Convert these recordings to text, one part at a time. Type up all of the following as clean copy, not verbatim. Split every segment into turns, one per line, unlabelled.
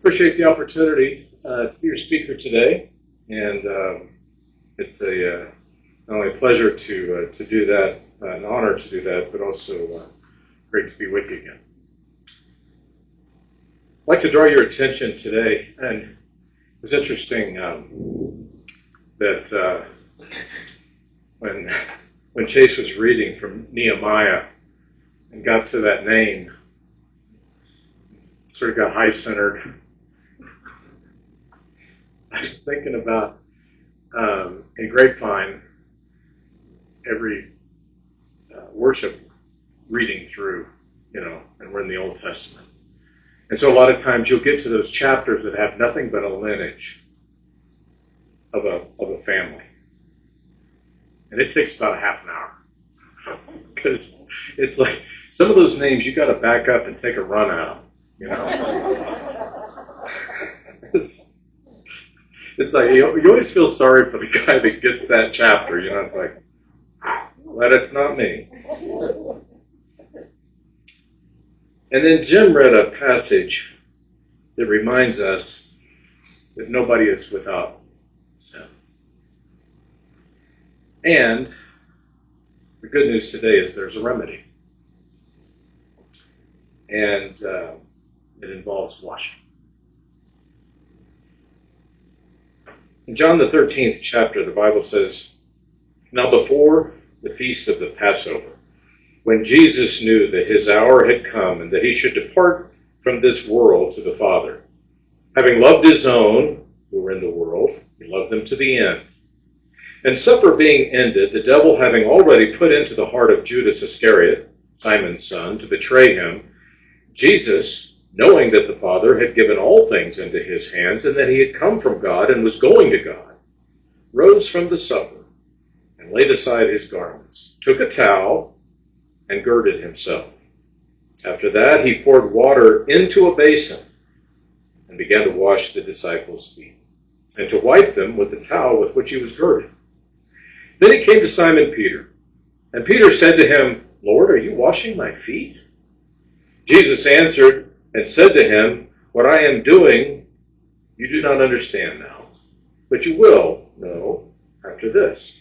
Appreciate the opportunity to be your speaker today, and it's not only a pleasure to do that, an honor to do that, but also great to be with you again. I'd like to draw your attention today, and it was interesting that when Chase was reading from Nehemiah and got to that name, sort of got high-centered. I was thinking about in Grapevine, every worship reading through, and we're in the Old Testament. And so a lot of times you'll get to those chapters that have nothing but a lineage of a family. And it takes about a half an hour. Because it's like, some of those names you got to back up and take a run at them, It's like, you always feel sorry for the guy that gets that chapter, it's like, but it's not me. And then Jim read a passage that reminds us that nobody is without sin. And the good news today is there's a remedy. And it involves washing. In John the 13th chapter, the Bible says, "Now before the feast of the Passover, when Jesus knew that his hour had come and that he should depart from this world to the Father, having loved his own who were in the world, he loved them to the end. And supper being ended, the devil having already put into the heart of Judas Iscariot, Simon's son, to betray him, Jesus, knowing that the Father had given all things into his hands and that he had come from God and was going to God, rose from the supper and laid aside his garments, took a towel and girded himself. After that, he poured water into a basin and began to wash the disciples' feet and to wipe them with the towel with which he was girded. Then he came to Simon Peter, and Peter said to him, 'Lord, are you washing my feet?' Jesus answered and said to him, 'What I am doing you do not understand now, but you will know after this.'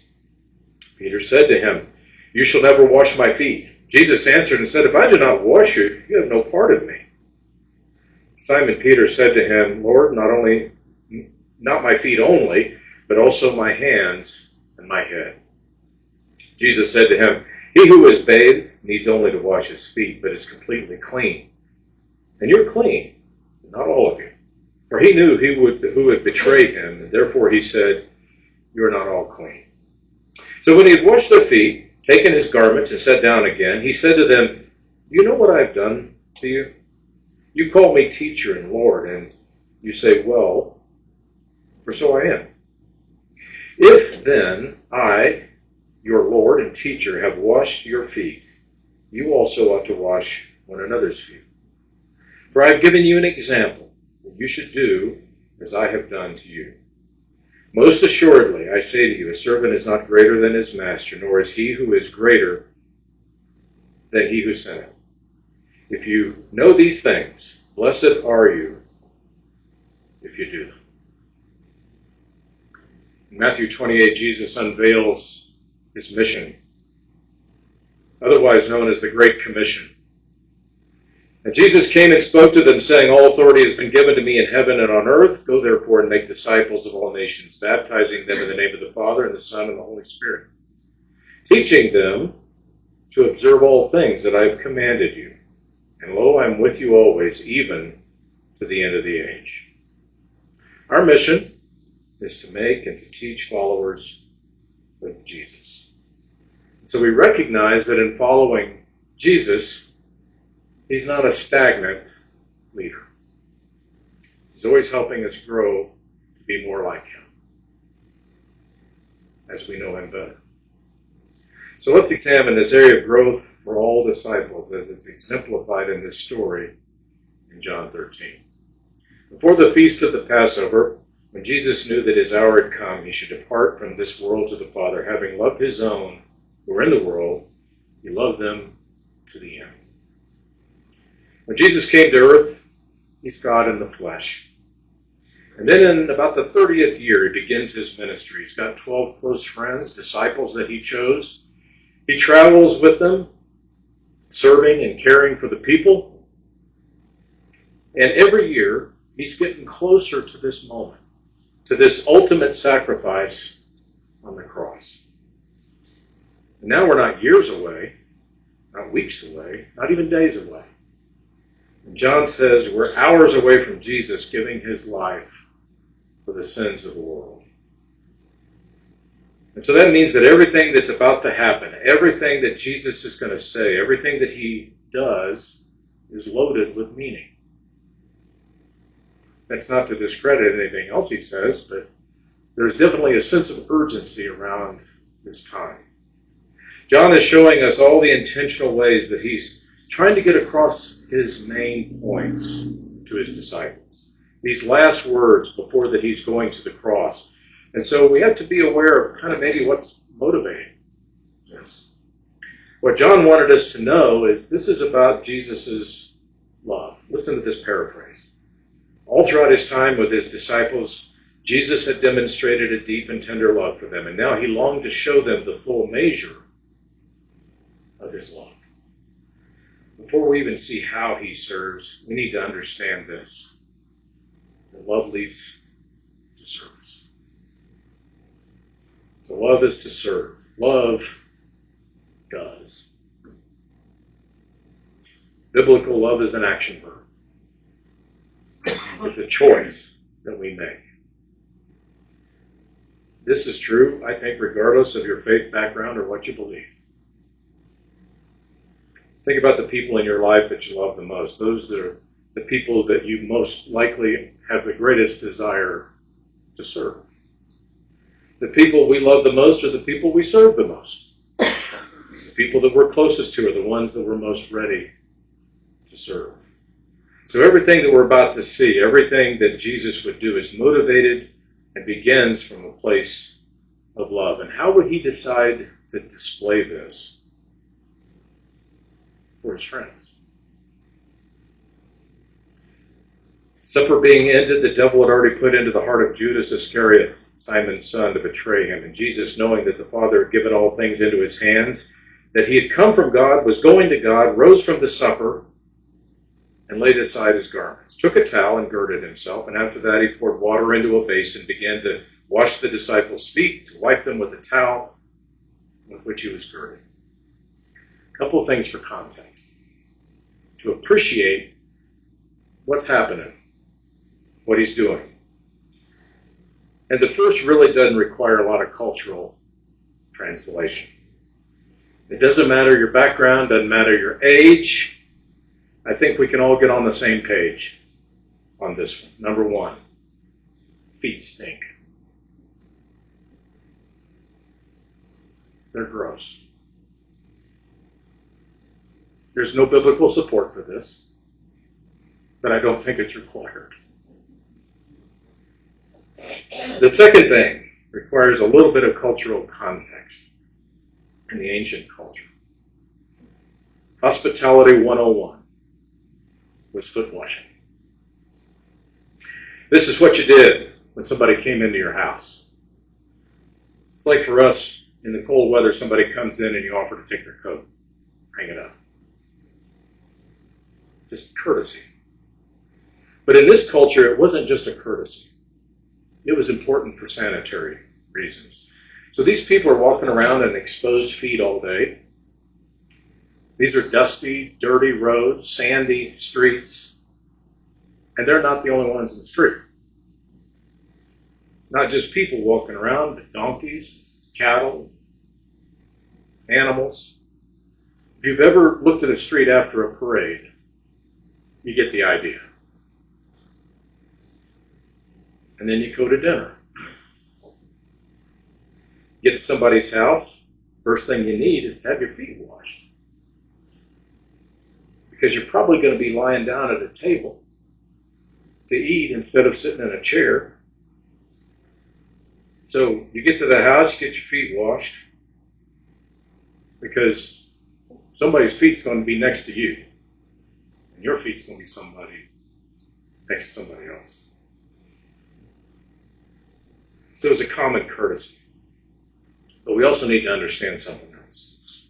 Peter said to him, 'You shall never wash my feet.' Jesus answered and said, 'If I do not wash you, you have no part of me.' Simon Peter said to him, 'Lord, not my feet only, but also my hands and my head.' Jesus said to him, 'He who is bathed needs only to wash his feet, but is completely clean. And you're clean, but not all of you.' For he knew who would betray him, and therefore he said, 'You are not all clean.' So when he had washed their feet, taken his garments, and sat down again, he said to them, 'Do you know what I have done to you? You call me teacher and Lord, and you say, well, for so I am. If then I, your Lord and teacher, have washed your feet, you also ought to wash one another's feet. For I have given you an example that you should do as I have done to you. Most assuredly, I say to you, a servant is not greater than his master, nor is he who is greater than he who sent him. If you know these things, blessed are you if you do them." In Matthew 28, Jesus unveils his mission, otherwise known as the Great Commission. And Jesus came and spoke to them, saying, "All authority has been given to me in heaven and on earth. Go therefore and make disciples of all nations, baptizing them in the name of the Father and the Son and the Holy Spirit, teaching them to observe all things that I have commanded you. And lo, I am with you always, even to the end of the age." Our mission is to make and to teach followers of Jesus. So we recognize that in following Jesus, he's not a stagnant leader. He's always helping us grow to be more like him as we know him better. So let's examine this area of growth for all disciples as it's exemplified in this story in John 13. Before the feast of the Passover, when Jesus knew that his hour had come, he should depart from this world to the Father, having loved his own who were in the world, he loved them to the end. When Jesus came to earth, he's God in the flesh. And then in about the 30th year, he begins his ministry. He's got 12 close friends, disciples that he chose. He travels with them, serving and caring for the people. And every year, he's getting closer to this moment, to this ultimate sacrifice on the cross. And now we're not years away, not weeks away, not even days away. And John says we're hours away from Jesus giving his life for the sins of the world. And so that means that everything that's about to happen, everything that Jesus is going to say, everything that he does is loaded with meaning. That's not to discredit anything else he says, but there's definitely a sense of urgency around this time. John is showing us all the intentional ways that he's trying to get across his main points to his disciples. These last words before that he's going to the cross. And so we have to be aware of kind of maybe what's motivating this. What John wanted us to know is this is about Jesus' love. Listen to this paraphrase. All throughout his time with his disciples, Jesus had demonstrated a deep and tender love for them, and now he longed to show them the full measure of his love. Before we even see how he serves, we need to understand this. That love leads to service. To love is to serve. Love does. Biblical love is an action verb. It's a choice that we make. This is true, I think, regardless of your faith background or what you believe. Think about the people in your life that you love the most. Those are the people that you most likely have the greatest desire to serve. The people we love the most are the people we serve the most. The people that we're closest to are the ones that we're most ready to serve. So everything that we're about to see, everything that Jesus would do is motivated and begins from a place of love. And how would he decide to display this for his friends? Supper being ended, the devil had already put into the heart of Judas Iscariot, Simon's son, to betray him. And Jesus, knowing that the Father had given all things into his hands, that he had come from God, was going to God, rose from the supper, and laid aside his garments, took a towel and girded himself, and after that he poured water into a basin, began to wash the disciples' feet, to wipe them with a towel with which he was girded. A couple of things for context. To appreciate what's happening, what he's doing. And the first really doesn't require a lot of cultural translation. It doesn't matter your background, doesn't matter your age. I think we can all get on the same page on this one. Number one, feet stink. They're gross. There's no biblical support for this, but I don't think it's required. The second thing requires a little bit of cultural context in the ancient culture. Hospitality 101 was foot washing. This is what you did when somebody came into your house. It's like for us, in the cold weather, somebody comes in and you offer to take their coat, hang it up. Just courtesy. But in this culture, it wasn't just a courtesy. It was important for sanitary reasons. So these people are walking around in exposed feet all day. These are dusty, dirty roads, sandy streets, and they're not the only ones in the street. Not just people walking around, but donkeys, cattle, animals. If you've ever looked at a street after a parade, you get the idea. And then you go to dinner. Get to somebody's house, first thing you need is to have your feet washed. Because you're probably going to be lying down at a table to eat instead of sitting in a chair. So you get to the house, you get your feet washed, because somebody's feet's going to be next to you. And your feet's going to be somebody next to somebody else. So it's a common courtesy. But we also need to understand something else.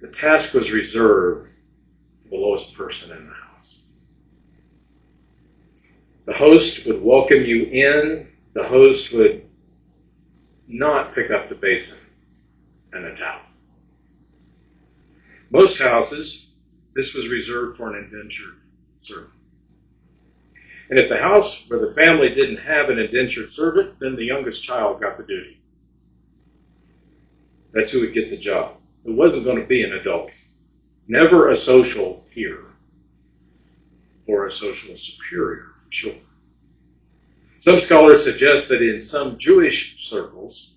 The task was reserved for the lowest person in the house. The host would welcome you in. The host would not pick up the basin and a towel. Most houses, this was reserved for an indentured servant. And if the house where the family didn't have an indentured servant, then the youngest child got the duty. That's who would get the job. It wasn't going to be an adult. Never a social peer or a social superior, sure. Some scholars suggest that in some Jewish circles,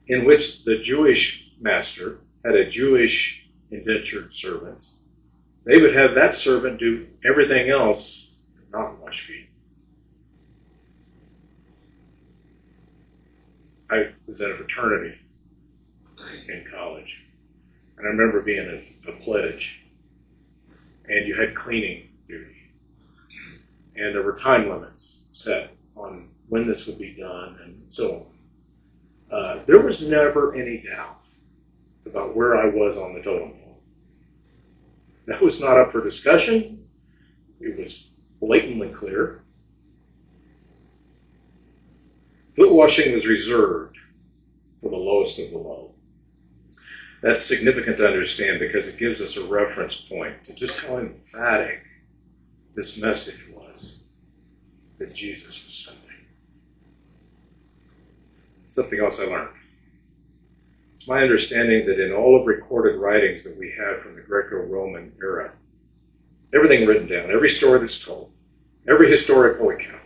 in which the Jewish master had a Jewish indentured servant, they would have that servant do everything else but not wash feet. I was in a fraternity in college, and I remember being a pledge, and you had cleaning duty, and there were time limits set on when this would be done and so on. There was never any doubt about where I was on the totem pole. That was not up for discussion. It was blatantly clear. Foot washing was reserved for the lowest of the low. That's significant to understand because it gives us a reference point to just how emphatic this message was that Jesus was sending. Something else I learned. It's my understanding that in all of recorded writings that we have from the Greco-Roman era, everything written down, every story that's told, every historical account,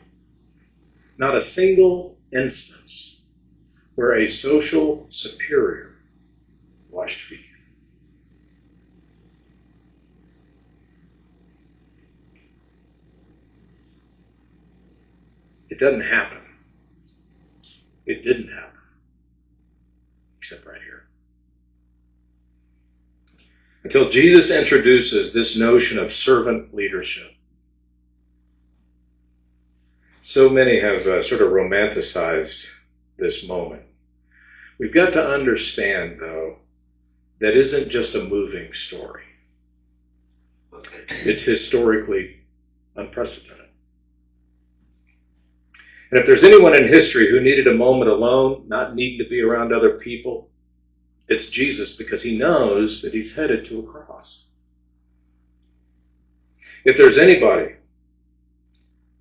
not a single instance where a social superior washed feet. It doesn't happen. It didn't happen. Except right here. Until Jesus introduces this notion of servant leadership. So many have sort of romanticized this moment. We've got to understand, though, that isn't just a moving story. It's historically unprecedented. And if there's anyone in history who needed a moment alone, not needing to be around other people, it's Jesus, because he knows that he's headed to a cross. If there's anybody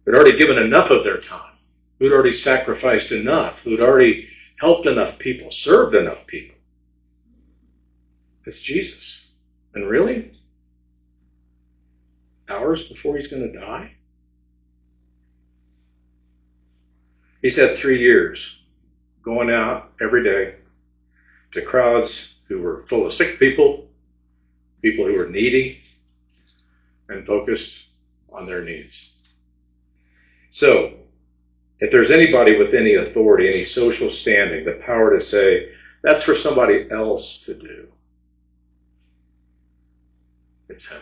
who'd already given enough of their time, who'd already sacrificed enough, who'd already helped enough people, served enough people, it's Jesus. And really, hours before he's going to die? He's had 3 years going out every day to crowds who were full of sick people, people who were needy, and focused on their needs. So, if there's anybody with any authority, any social standing, the power to say, that's for somebody else to do, it's him.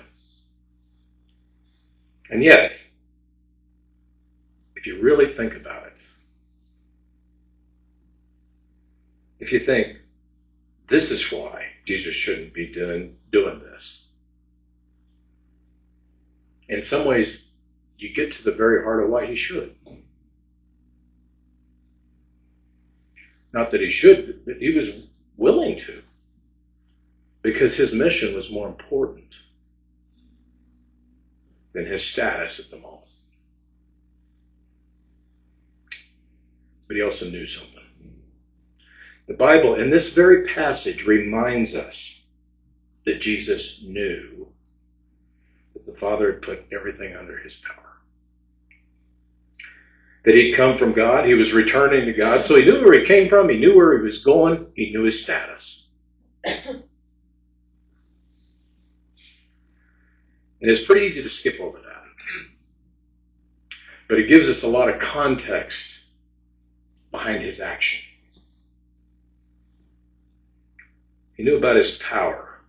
And yet, if you really think about it, if you think, this is why Jesus shouldn't be doing this, in some ways, you get to the very heart of why he should. Not that he should, but he was willing to, because his mission was more important than his status at the moment. But he also knew something. The Bible, in this very passage, reminds us that Jesus knew that the Father had put everything under his power. That he'd come from God, he was returning to God, so he knew where he came from, he knew where he was going, he knew his status. And it's pretty easy to skip over that. But it gives us a lot of context behind his action. He knew about his power.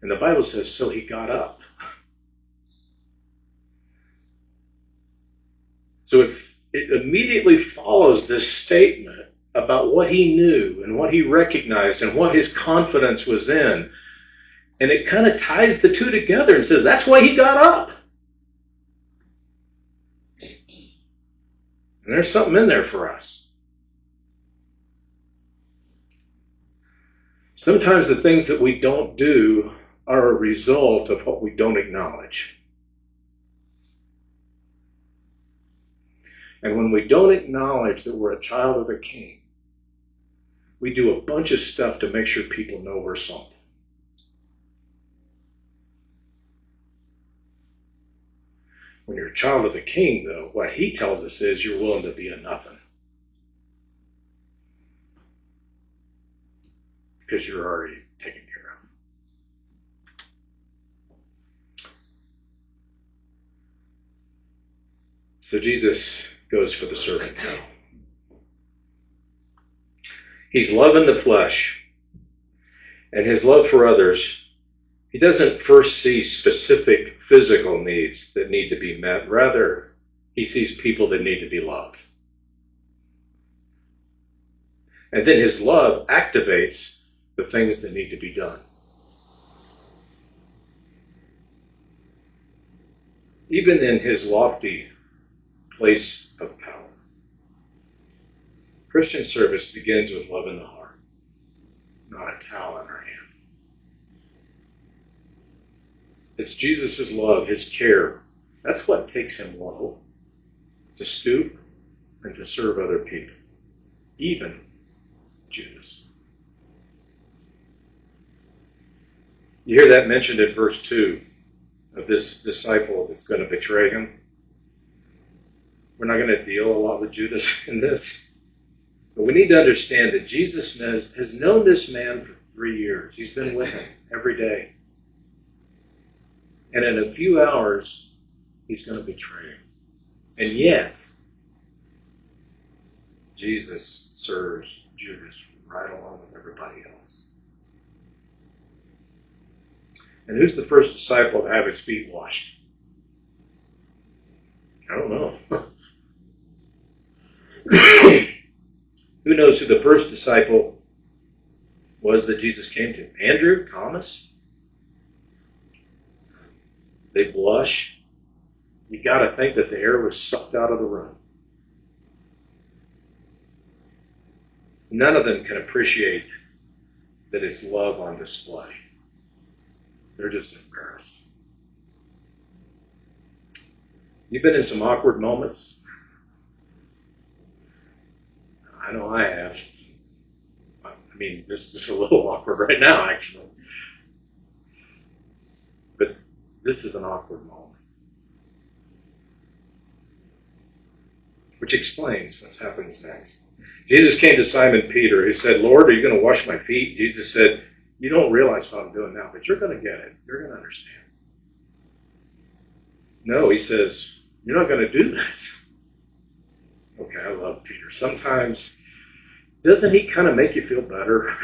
And the Bible says, so he got up. So if it immediately follows this statement about what he knew and what he recognized and what his confidence was in. And it kind of ties the two together and says, that's why he got up. And there's something in there for us. Sometimes the things that we don't do are a result of what we don't acknowledge. And when we don't acknowledge that we're a child of the King, we do a bunch of stuff to make sure people know we're something. When you're a child of the King, though, what he tells us is you're willing to be a nothing. Because you're already taken care of. So Jesus goes for the servant now. He's love in the flesh. And his love for others, he doesn't first see specific physical needs that need to be met. Rather, he sees people that need to be loved. And then his love activates the things that need to be done. Even in his lofty place of power, Christian service begins with love in the heart, not a towel in our hand. It's Jesus' love, his care. That's what takes him low, to stoop and to serve other people, even Judas. You hear that mentioned in verse 2 of this disciple that's going to betray him. We're not going to deal a lot with Judas in this. But we need to understand that Jesus has known this man for 3 years. He's been with him every day. And in a few hours, he's going to betray him. And yet, Jesus serves Judas right along with everybody else. And who's the first disciple to have his feet washed? I don't know. Who knows who the first disciple was that Jesus came to? Andrew? Thomas? They blush. You got to think that the air was sucked out of the room. None of them can appreciate that it's love on display. They're just embarrassed. You've been in some awkward moments? I know I have. I mean, this is a little awkward right now, actually. But this is an awkward moment. Which explains what happens next. Jesus came to Simon Peter, who said, Lord, are you going to wash my feet? Jesus said, you don't realize what I'm doing now, but you're going to get it. You're going to understand. No, he says, you're not going to do this. Okay, I love Peter. Sometimes, doesn't he kind of make you feel better?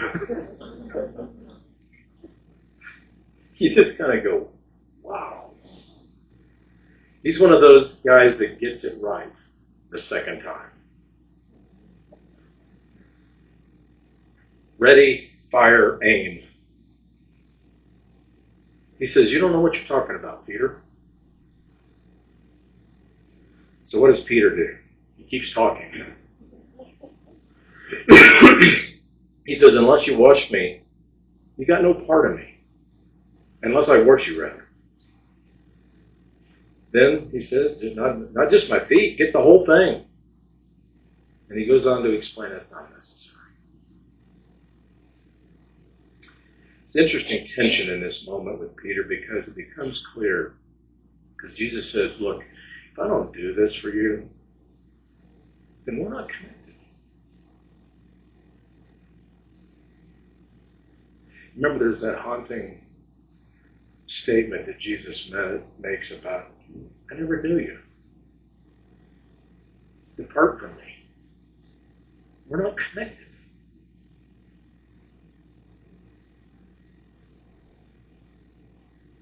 You just kind of go, wow. He's one of those guys that gets it right the second time. Ready, fire, aim. He says, you don't know what you're talking about, Peter. So what does Peter do? He keeps talking. He says, unless you wash me, you got no part of me. Unless I wash you, rather. Then he says, not just my feet, get the whole thing. And he goes on to explain that's not necessary. It's interesting tension in this moment with Peter because it becomes clear. Because Jesus says, look, if I don't do this for you, then we're not connected. Remember, there's that haunting statement that Jesus makes about, I never knew you. Depart from me. We're not connected.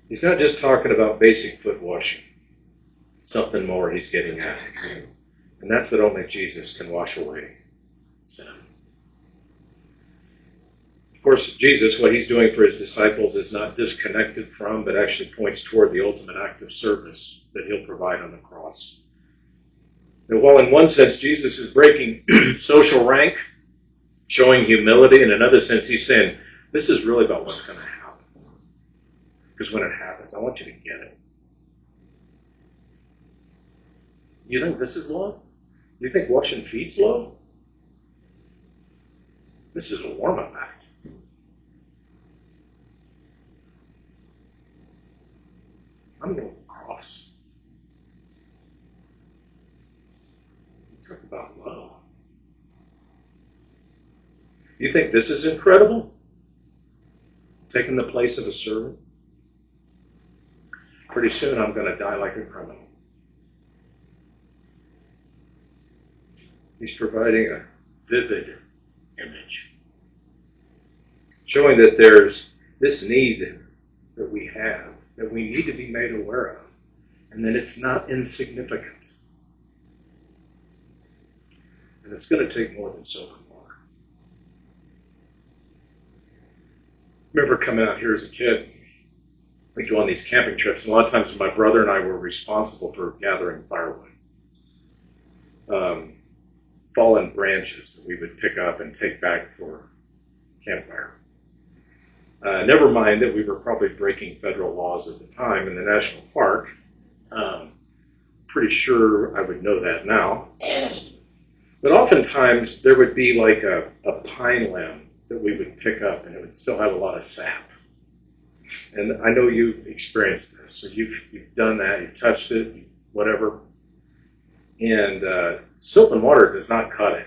He's not just talking about basic foot washing. Something more he's getting at. And that's that only Jesus can wash away sin. Of course, Jesus, what he's doing for his disciples is not disconnected from, but actually points toward the ultimate act of service that he'll provide on the cross. And while in one sense Jesus is breaking social rank, showing humility, in another sense he's saying, this is really about what's going to happen. Because when it happens, I want you to get it. You think this is low? You think washing feet's low? This is a warm-up act. I'm going to cross. Talk about low. You think this is incredible? Taking the place of a servant? Pretty soon I'm going to die like a criminal. He's providing a vivid image, showing that there's this need that we have, that we need to be made aware of, and that it's not insignificant. And it's going to take more than soap and water. I remember coming out here as a kid, we'd go on these camping trips, and a lot of times my brother and I were responsible for gathering firewood. Fallen branches that we would pick up and take back for campfire. Never mind that we were probably breaking federal laws at the time in the national park. Pretty sure I would know that now. But oftentimes there would be like a pine limb that we would pick up, and it would still have a lot of sap. And I know you've experienced this. So you've done that, you've touched it, whatever. And soap and water does not cut it.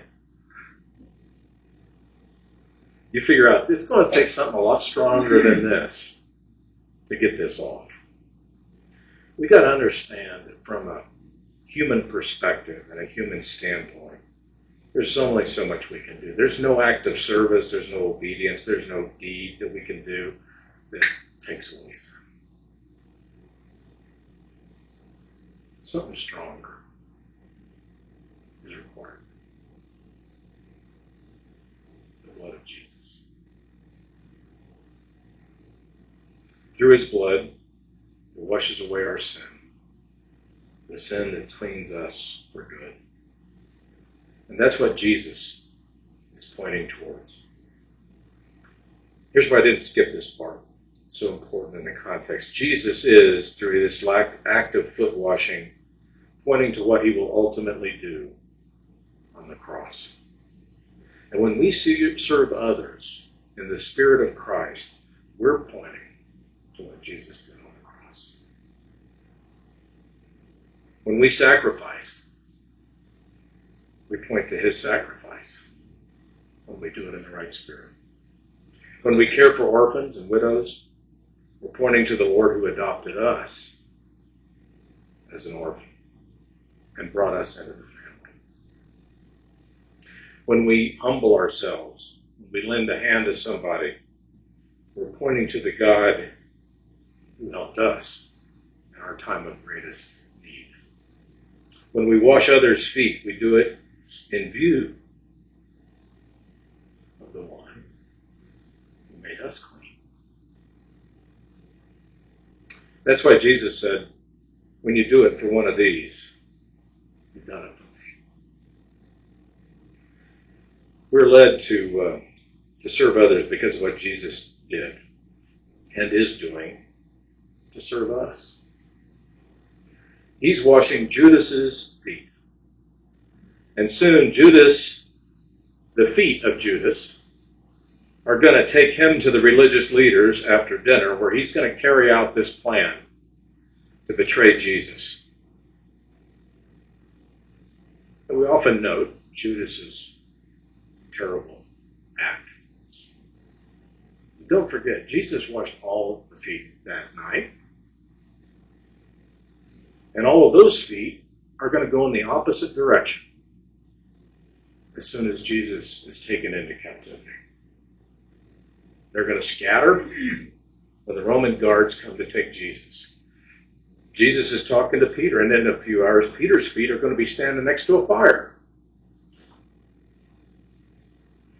You figure out it's going to take something a lot stronger than this to get this off. We got to understand that from a human perspective and a human standpoint, there's only so much we can do. There's no act of service, there's no obedience, there's no deed that we can do that takes away sin. Something stronger is required. The blood of Jesus. Through his blood, it washes away our sin. The sin that cleans us for good. And that's what Jesus is pointing towards. Here's why I didn't skip this part. It's so important in the context. Jesus is, through this act of foot washing, pointing to what he will ultimately do on the cross. And when we serve others in the Spirit of Christ, we're pointing to what Jesus did on the cross. When we sacrifice, we point to his sacrifice when we do it in the right spirit. When we care for orphans and widows, we're pointing to the Lord who adopted us as an orphan and brought us into the family. When we humble ourselves, when we lend a hand to somebody, we're pointing to the God who helped us in our time of greatest need. When we wash others' feet, we do it in view of the one who made us clean. That's why Jesus said, when you do it for one of these, you've done it for me. We're led to serve others because of what Jesus did and is doing to serve us. He's washing Judas's feet. And soon Judas, the feet of Judas, are going to take him to the religious leaders after dinner, where he's going to carry out this plan to betray Jesus. And we often note Judas's terrible act. Don't forget, Jesus washed all the feet that night. And all of those feet are going to go in the opposite direction as soon as Jesus is taken into captivity. They're going to scatter when the Roman guards come to take Jesus. Jesus is talking to Peter, and in a few hours, Peter's feet are going to be standing next to a fire.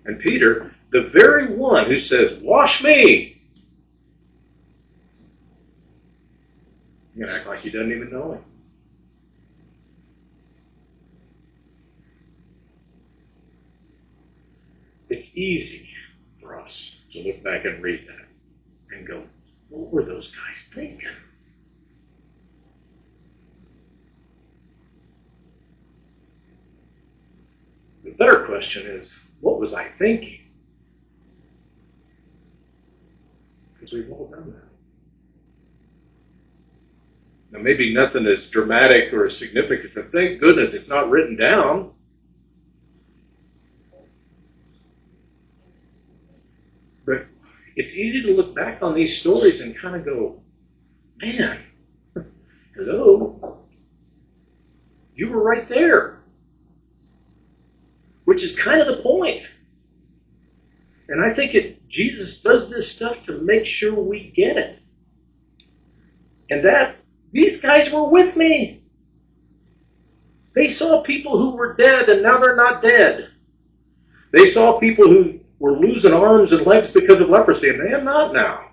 And Peter, the very one who says, "Wash me," you're going to act like he doesn't even know him. It's easy for us to look back and read that and go, what were those guys thinking? The better question is, what was I thinking? Because we've all done that. Now, maybe nothing as dramatic or as significant, and thank goodness it's not written down. But it's easy to look back on these stories and kind of go, man, hello, you were right there. Which is kind of the point. And I think Jesus does this stuff to make sure we get it. And these guys were with me. They saw people who were dead and now they're not dead. They saw people who were losing arms and legs because of leprosy, and they are not now.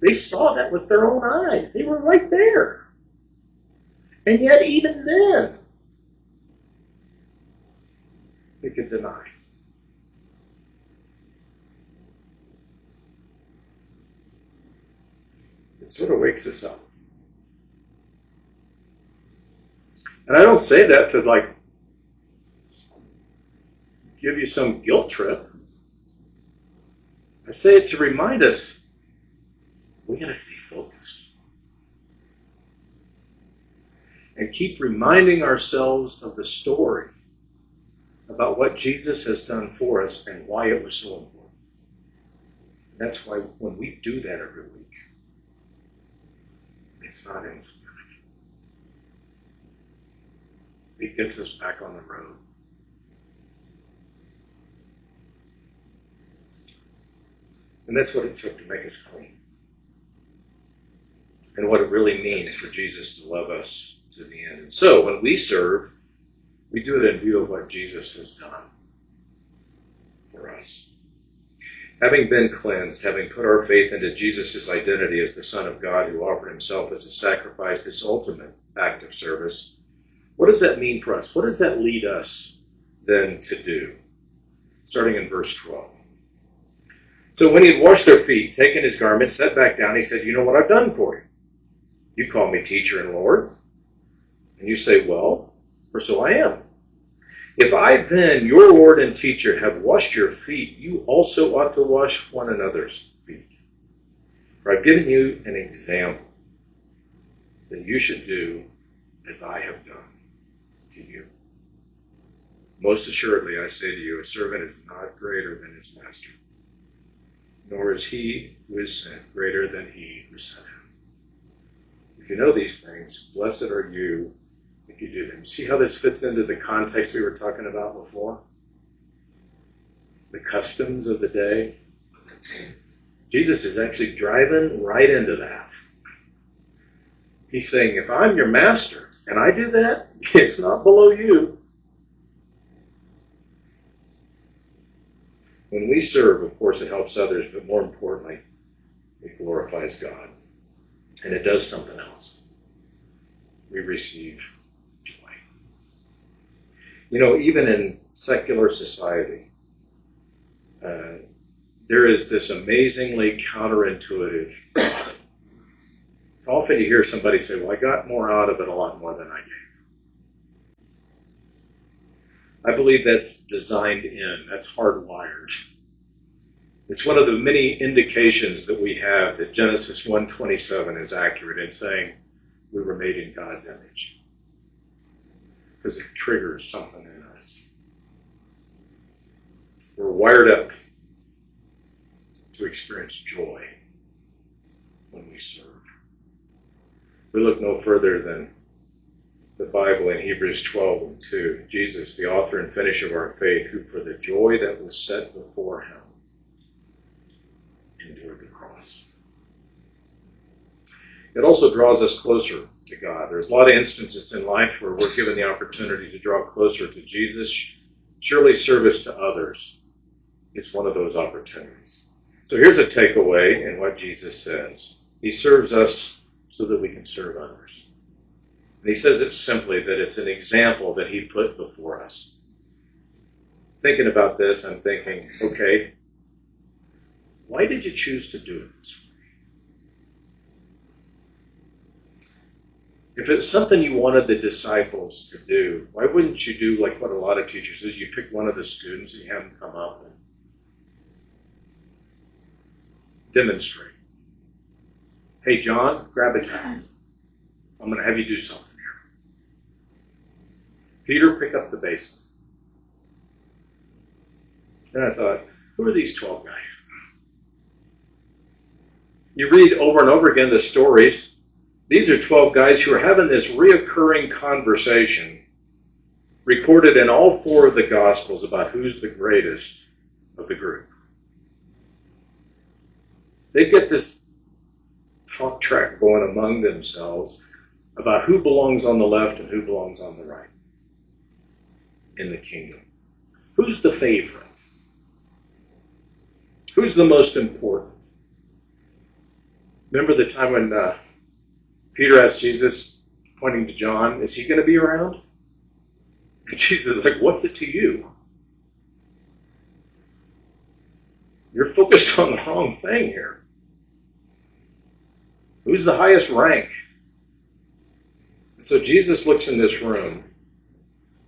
They saw that with their own eyes. They were right there. And yet even then, they could deny. It sort of wakes us up. And I don't say that to give you some guilt trip. I say it to remind us we got to stay focused. And keep reminding ourselves of the story about what Jesus has done for us and why it was so important. That's why when we do that every week, it's not insignificant. It gets us back on the road. And that's what it took to make us clean. And what it really means for Jesus to love us to the end. And so when we serve, we do it in view of what Jesus has done for us. Having been cleansed, having put our faith into Jesus' identity as the Son of God who offered himself as a sacrifice, this ultimate act of service, what does that mean for us? What does that lead us then to do? Starting in verse 12. So when he had washed their feet, taken his garment, sat back down, he said, "You know what I've done for you. You call me teacher and Lord." And you say, "Well, for so I am. If I then, your Lord and teacher, have washed your feet, you also ought to wash one another's feet. For I've given you an example that you should do as I have done to you. Most assuredly, I say to you, a servant is not greater than his master, nor is he who is sent greater than he who sent him. If you know these things, blessed are you if you do them." See how this fits into the context we were talking about before? The customs of the day. Jesus is actually driving right into that. He's saying, if I'm your master and I do that, it's not below you. When we serve, of course, it helps others, but more importantly, it glorifies God. And it does something else. We receive joy. You know, even in secular society, there is this amazingly counterintuitive thought. Often you hear somebody say, "Well, I got more out of it, a lot more than I gave." I believe that's designed in, that's hardwired. It's one of the many indications that we have that Genesis 1:27 is accurate in saying we were made in God's image. Because it triggers something in us. We're wired up to experience joy when we serve. We look no further than the Bible in Hebrews 12:2. Jesus, the author and finisher of our faith, who for the joy that was set before him endured the cross. it also draws us closer to God. There's a lot of instances in life where we're given the opportunity to draw closer to Jesus. Surely service to others is one of those opportunities. So here's a takeaway in what Jesus says. He serves us so that we can serve others. And he says it simply, that it's an example that he put before us. Thinking about this, I'm thinking, okay, why did you choose to do it this way? If it's something you wanted the disciples to do, why wouldn't you do like what a lot of teachers do? You pick one of the students and you have them come up and demonstrate. Hey, John, grab a towel. I'm going to have you do something here. Peter, pick up the basin. And I thought, who are these 12 guys? You read over and over again the stories. These are 12 guys who are having this reoccurring conversation recorded in all 4 of the Gospels about who's the greatest of the group. They get this talk track going among themselves about who belongs on the left and who belongs on the right in the kingdom. Who's the favorite? Who's the most important? Remember the time when Peter asked Jesus, pointing to John, is he going to be around? And Jesus is like, what's it to you? You're focused on the wrong thing here. Who's the highest rank? So Jesus looks in this room,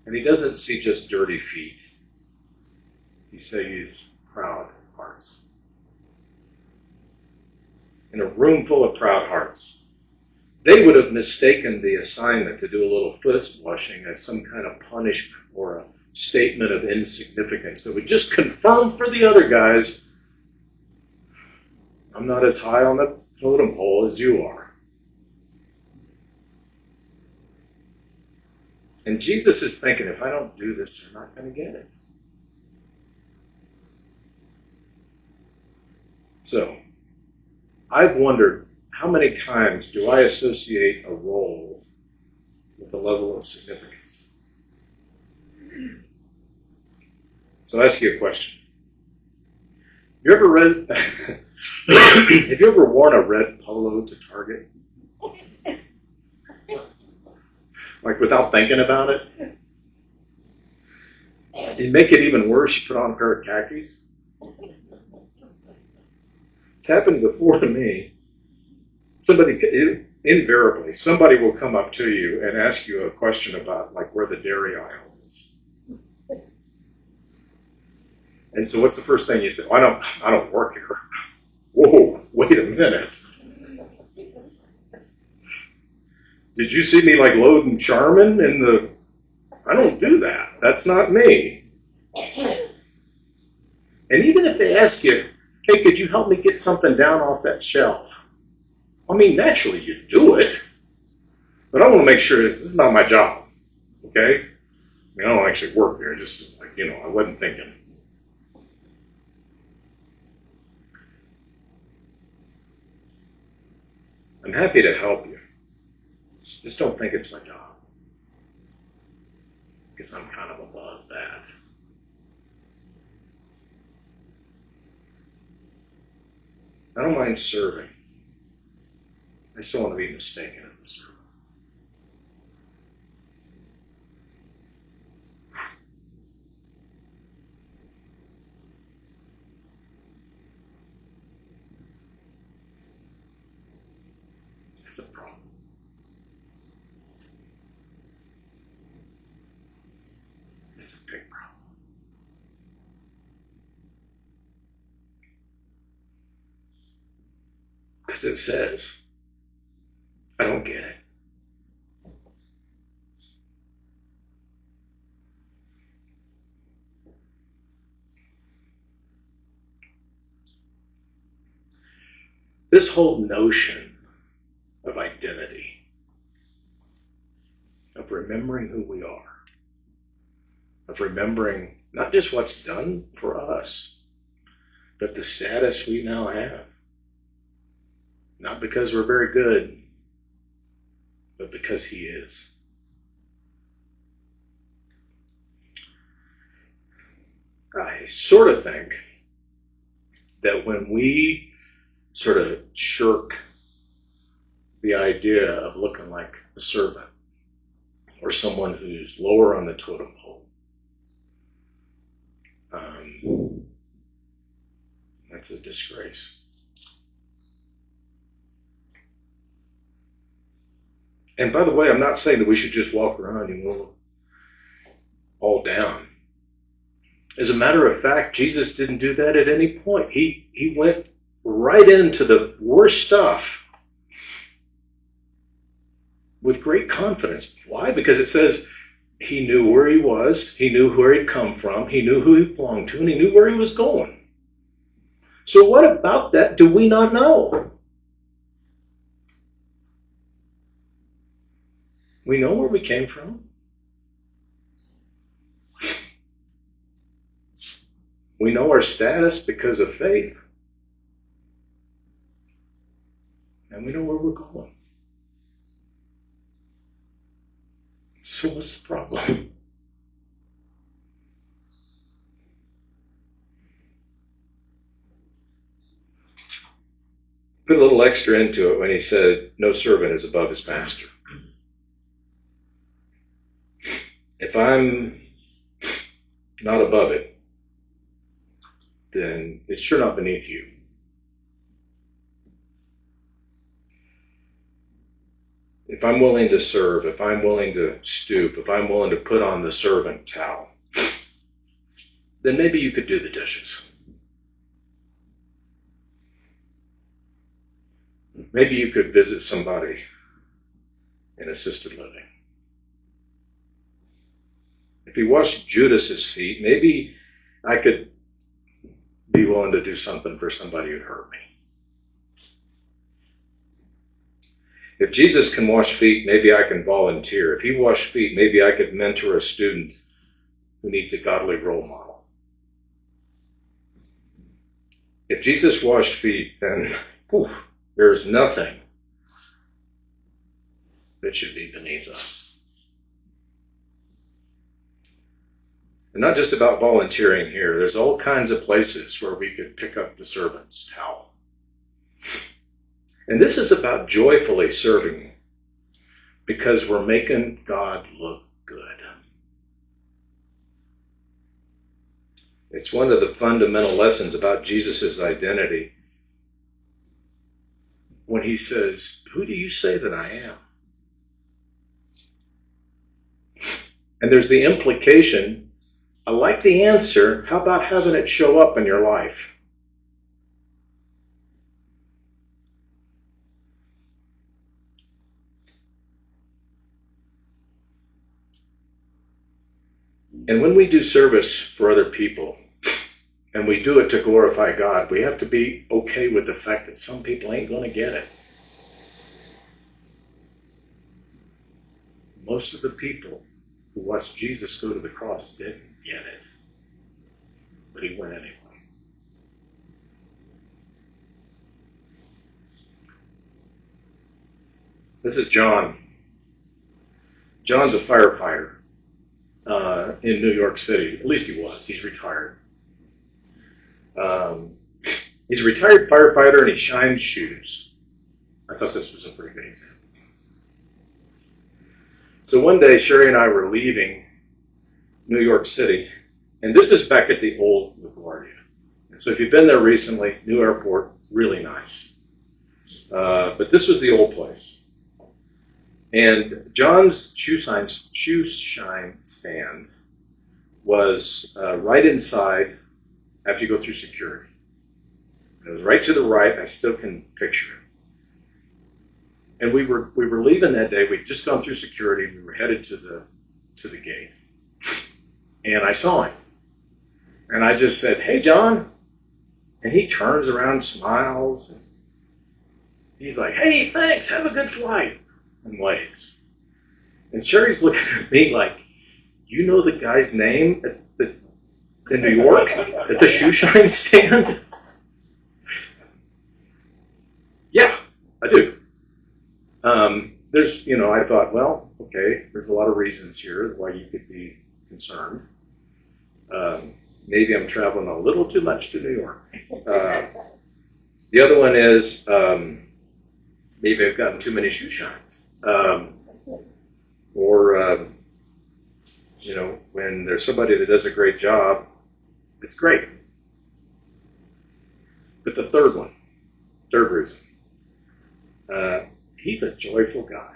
and he doesn't see just dirty feet. He sees proud hearts. In a room full of proud hearts, they would have mistaken the assignment to do a little foot washing as some kind of punishment or a statement of insignificance that would just confirm for the other guys, I'm not as high on the totem pole as you are. And Jesus is thinking, if I don't do this, they're not going to get it. So, I've wondered, how many times do I associate a role with a level of significance? So I'll ask you a question. Have you ever worn a red polo to Target? Like without thinking about it? You make it even worse, you put on a pair of khakis. It's happened before to me. Invariably, somebody will come up to you and ask you a question about like where the dairy aisle is. And so what's the first thing you say? Well, I don't work here. Whoa, wait a minute. Did you see me like loading Charmin in the... I don't do that. That's not me. And even if they ask you, hey, could you help me get something down off that shelf? I mean, naturally you do it. But I want to make sure this is not my job. Okay? I mean, I don't actually work there. Just like, I wasn't thinking. I'm happy to help you. Just don't think it's my job. Because I'm kind of above that. I don't mind serving. I still want to be mistaken as a servant. It's a problem. It's a big problem. Because it says, I don't get it. This whole notion of identity, of remembering who we are, of remembering not just what's done for us, but the status we now have. Not because we're very good, but because he is. I sort of think that when we sort of shirk the idea of looking like a servant or someone who's lower on the totem pole, that's a disgrace. And by the way, I'm not saying that we should just walk around, all down. As a matter of fact, Jesus didn't do that at any point. He went right into the worst stuff with great confidence. Why? Because it says he knew where he was, he knew where he'd come from, he knew who he belonged to, and he knew where he was going. So what about that do we not know? We know where we came from. We know our status because of faith. And we know where we're going. So what's the problem? Put a little extra into it when he said, no servant is above his master. If I'm not above it, then it's sure not beneath you. If I'm willing to serve, if I'm willing to stoop, if I'm willing to put on the servant towel, then maybe you could do the dishes. Maybe you could visit somebody in assisted living. If he washed Judas's feet, maybe I could be willing to do something for somebody who hurt me. If Jesus can wash feet, maybe I can volunteer. If he washed feet, maybe I could mentor a student who needs a godly role model. If Jesus washed feet, then there's nothing that should be beneath us. And not just about volunteering here. There's all kinds of places where we could pick up the servant's towel. And this is about joyfully serving because we're making God look good. It's one of the fundamental lessons about Jesus' identity when he says, who do you say that I am? And there's the implication, I like the answer, how about having it show up in your life? And when we do service for other people, and we do it to glorify God, we have to be okay with the fact that some people ain't going to get it. Most of the people who watched Jesus go to the cross didn't get it. But he went anyway. This is John. John's a firefighter in New York City. At least he was. He's retired. He's a retired firefighter and he shines shoes. I thought this was a pretty good example. So one day, Sherry and I were leaving New York City, and this is back at the old LaGuardia. And so if you've been there recently, new airport, really nice. But this was the old place. And John's shoe shine stand was right inside after you go through security. It was right to the right. I still can picture it. And we were leaving that day. We'd just gone through security. We were headed to the gate. And I saw him. And I just said, "Hey, John." And he turns around, smiles, and he's like, "Hey, thanks. Have a good flight." And waves. And Sherry's looking at me like, "You know the guy's name in New York at the shoe shine stand?" Yeah, I do. I thought, well, okay, there's a lot of reasons here why you could be concerned. Maybe I'm traveling a little too much to New York. The other one is maybe I've gotten too many shoe shines. Or when there's somebody that does a great job, it's great. But the third reason, he's a joyful guy.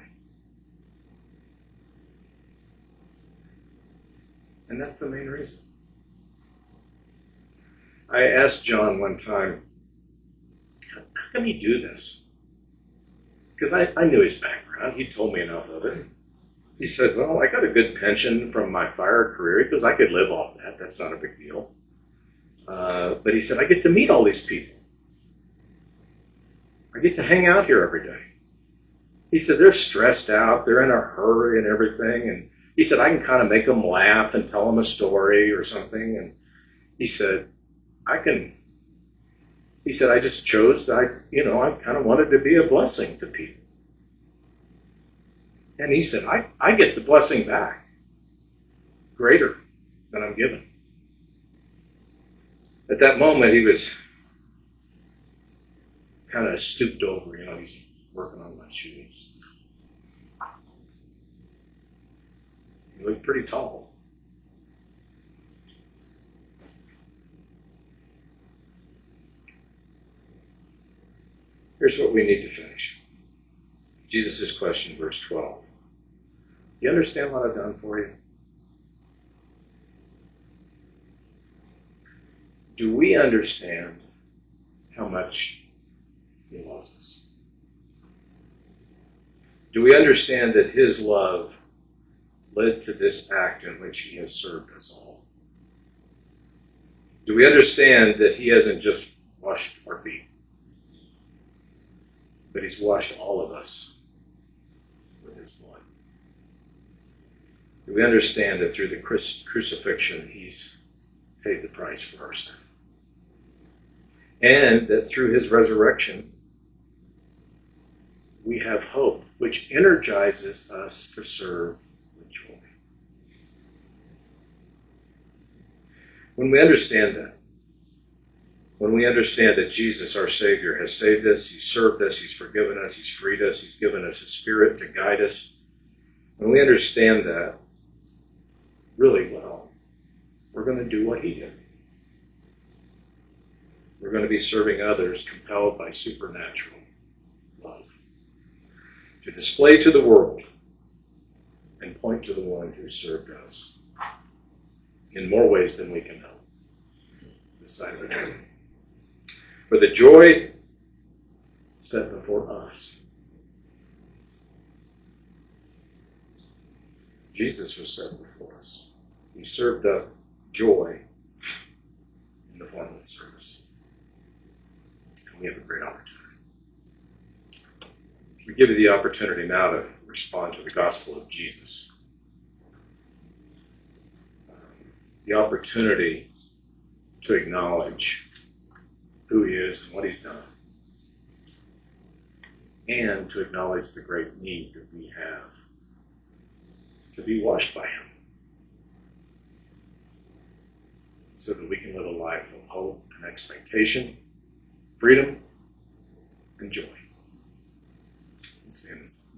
And that's the main reason. I asked John one time, how come you do this? Because I knew his background. He told me enough of it. He said, well, I got a good pension from my fire career because I could live off that. That's not a big deal. But he said, I get to meet all these people. I get to hang out here every day. He said, they're stressed out. They're in a hurry and everything. And he said, I can kind of make them laugh and tell them a story or something. And he said, I just chose, I kind of wanted to be a blessing to people. And he said, I get the blessing back, greater than I'm given. At that moment, he was kind of stooped over, he's working on my shoes. He looked pretty tall. Here's what we need to finish. Jesus' question, verse 12. You understand what I've done for you? Do we understand how much he loves us? Do we understand that his love led to this act in which he has served us all? Do we understand that he hasn't just washed our feet, but he's washed all of us with his blood? Do we understand that through the crucifixion, he's paid the price for our sin? And that through his resurrection, we have hope, which energizes us to serve with joy. When we understand that, when we understand that Jesus, our Savior, has saved us, he's served us, he's forgiven us, he's freed us, he's given us his Spirit to guide us, when we understand that really well, we're going to do what he did. We're going to be serving others compelled by supernatural love, to display to the world and point to the one who served us in more ways than we can help this side of it. For the joy set before us, Jesus was set before us. He served up joy in the form of service. And we have a great opportunity. We give you the opportunity now to respond to the gospel of Jesus. The opportunity to acknowledge who he is and what he's done. And to acknowledge the great need that we have to be washed by him, so that we can live a life of hope and expectation, freedom and joy. Let's stand